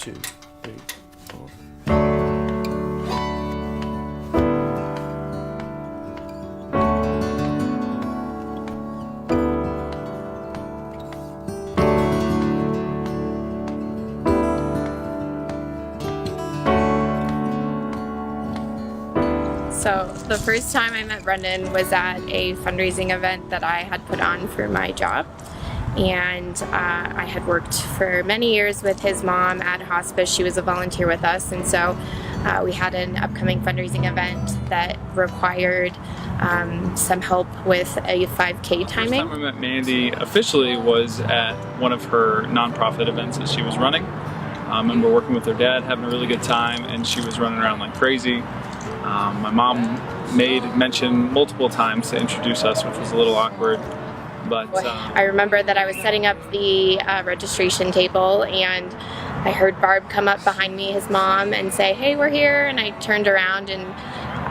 2, 3, 4. So the first time I met Brendan was at a fundraising event that I had put on for my job. And I had worked for many years with his mom at hospice. She was a volunteer with us, and so we had an upcoming fundraising event that required some help with a 5K timing. The first time I met Mandy officially was at one of her nonprofit events that she was running. I remember working with her dad, having a really good time, and she was running around like crazy. My mom made mention multiple times to introduce us, which was a little awkward. But I remember that I was setting up the registration table, and I heard Barb come up behind me, his mom, and say, "Hey, we're here." And I turned around and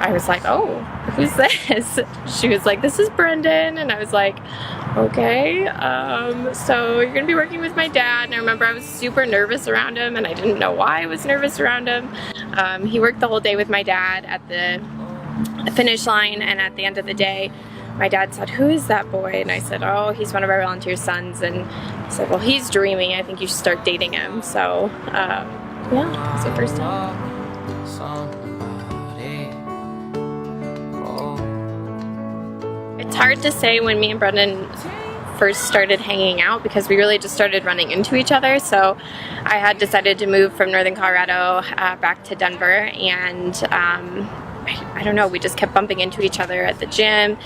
I was like, "Oh, who's this?" She was like, "This is Brendan." And I was like, "Okay, so you're gonna be working with my dad." And I remember I was super nervous around him, and I didn't know why I was nervous around him. He worked the whole day with my dad at the finish line, and at the end of the day, my dad said, "Who is that boy?" And I said, "Oh, he's one of our volunteer sons." And he said, "Well, he's dreamy. I think you should start dating him." So, yeah, it was the first time. It's hard to say when me and Brendan first started hanging out because we really just started running into each other. So I had decided to move from Northern Colorado back to Denver, and I don't know, we just kept bumping into each other at the gym,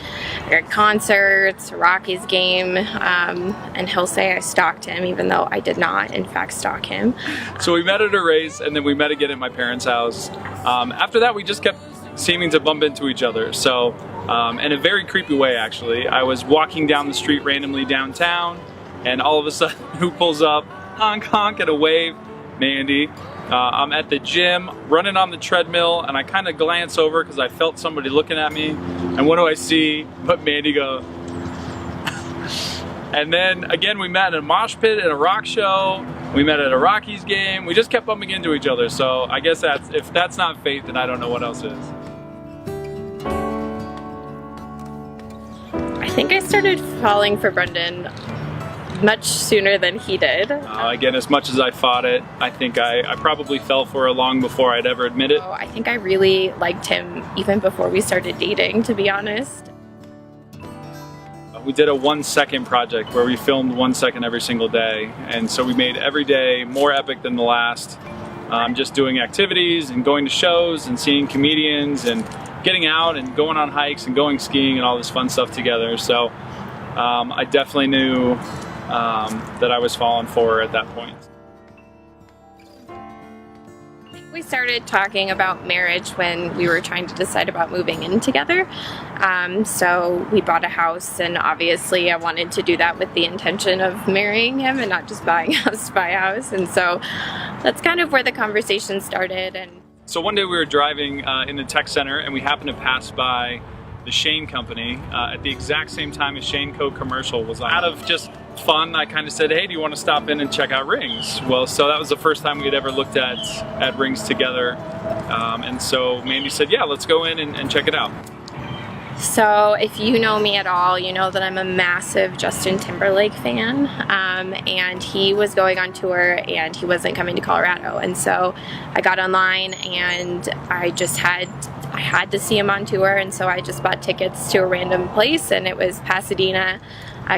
at concerts, Rockies game, and he'll say I stalked him, even though I did not, in fact, stalk him. So we met at a race, and then we met again at my parents' house. After that, we just kept seeming to bump into each other. So, in a very creepy way, actually. I was walking down the street randomly downtown, and all of a sudden, who pulls up? Honk, honk, and a wave. Mandy. I'm at the gym, running on the treadmill, and I kind of glance over because I felt somebody looking at me. And what do I see but Mandy go? And then again, we met in a mosh pit at a rock show. We met at a Rockies game. We just kept bumping into each other. So I guess if that's not fate, then I don't know what else is. I think I started falling for Brendan much sooner than he did. Again, as much as I fought it, I think I probably fell for it long before I'd ever admit it. I think I really liked him even before we started dating, to be honest. We did a 1-second project where we filmed 1 second every single day, and so we made every day more epic than the last. Just doing activities and going to shows and seeing comedians and getting out and going on hikes and going skiing and all this fun stuff together. So I definitely knew that I was falling for her at that point. We started talking about marriage when we were trying to decide about moving in together. So we bought a house, and obviously I wanted to do that with the intention of marrying him and not just buying house to buy house. And so that's kind of where the conversation started. And so one day we were driving in the tech center, and we happened to pass by the Shane company at the exact same time as Shane Co. commercial was on. Out of just fun, I kind of said, "Hey, do you want to stop in and check out rings?" Well, so that was the first time we'd ever looked at rings together. And so Mandy said, "Yeah, let's go in and check it out." So if you know me at all, you know that I'm a massive Justin Timberlake fan, and he was going on tour and he wasn't coming to Colorado, and so I got online and I had to see him on tour, and so I just bought tickets to a random place, and it was Pasadena,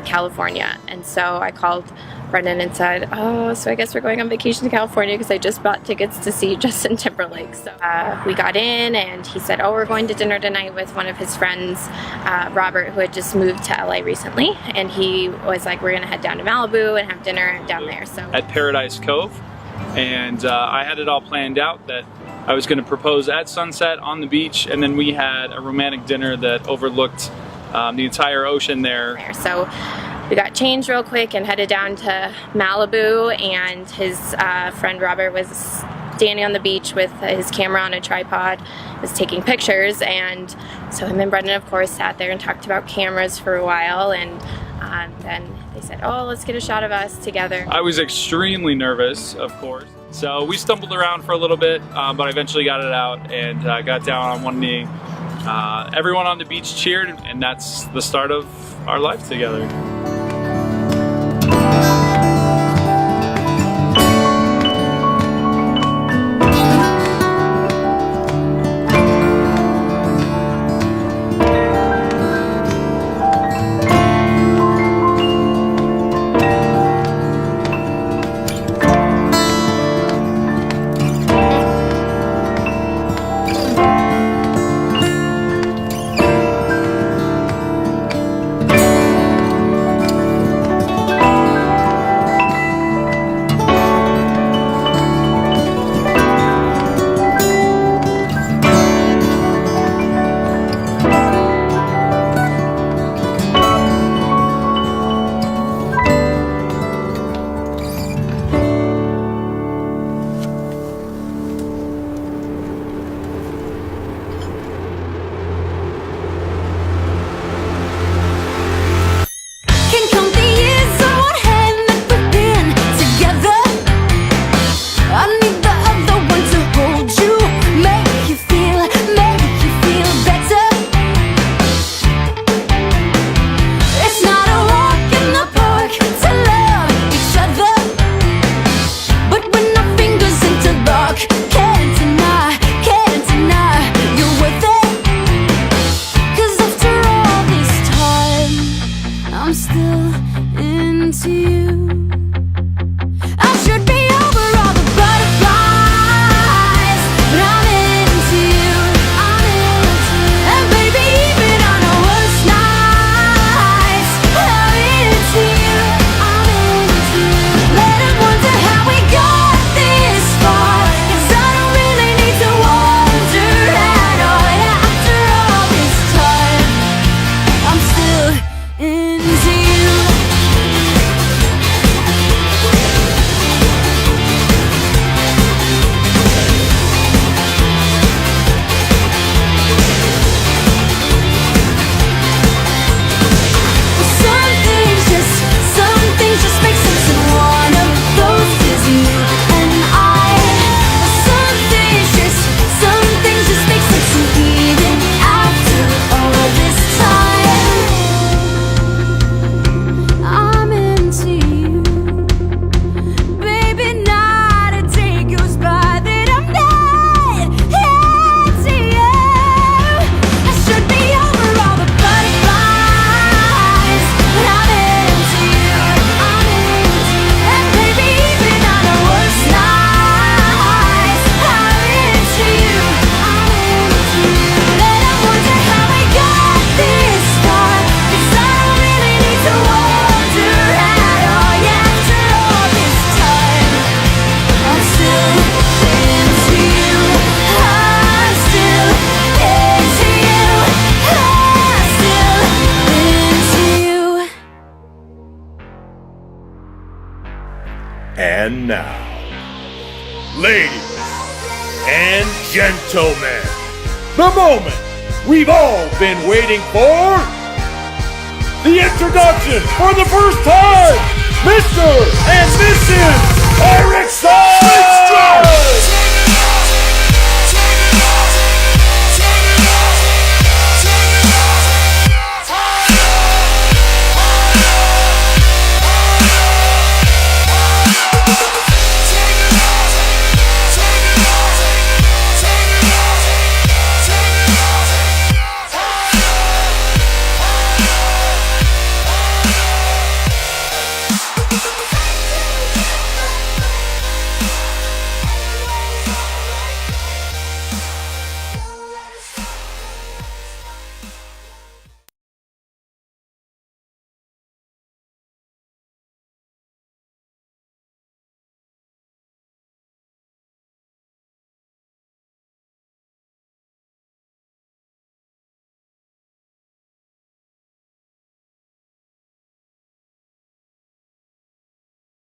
California. And so I called Brendan and said, "Oh, so I guess we're going on vacation to California because I just bought tickets to see Justin Timberlake." So we got in, and he said, "Oh, we're going to dinner tonight with one of his friends, Robert, who had just moved to LA recently." And he was like, "We're gonna head down to Malibu and have dinner down there." So at Paradise Cove, and I had it all planned out that I was going to propose at sunset on the beach, and then we had a romantic dinner that overlooked the entire ocean there. So we got changed real quick and headed down to Malibu, and his friend Robert was standing on the beach with his camera on a tripod, was taking pictures, and so him and Brendan, of course, sat there and talked about cameras for a while, and then they said, oh, let's get a shot of us together. I was extremely nervous, of course. So we stumbled around for a little bit, but I eventually got it out and got down on one knee. Everyone on the beach cheered, and that's the start of our life together. And now, ladies and gentlemen, the moment we've all been waiting for, the introduction for the first time, Mr. and Mrs. Erickson!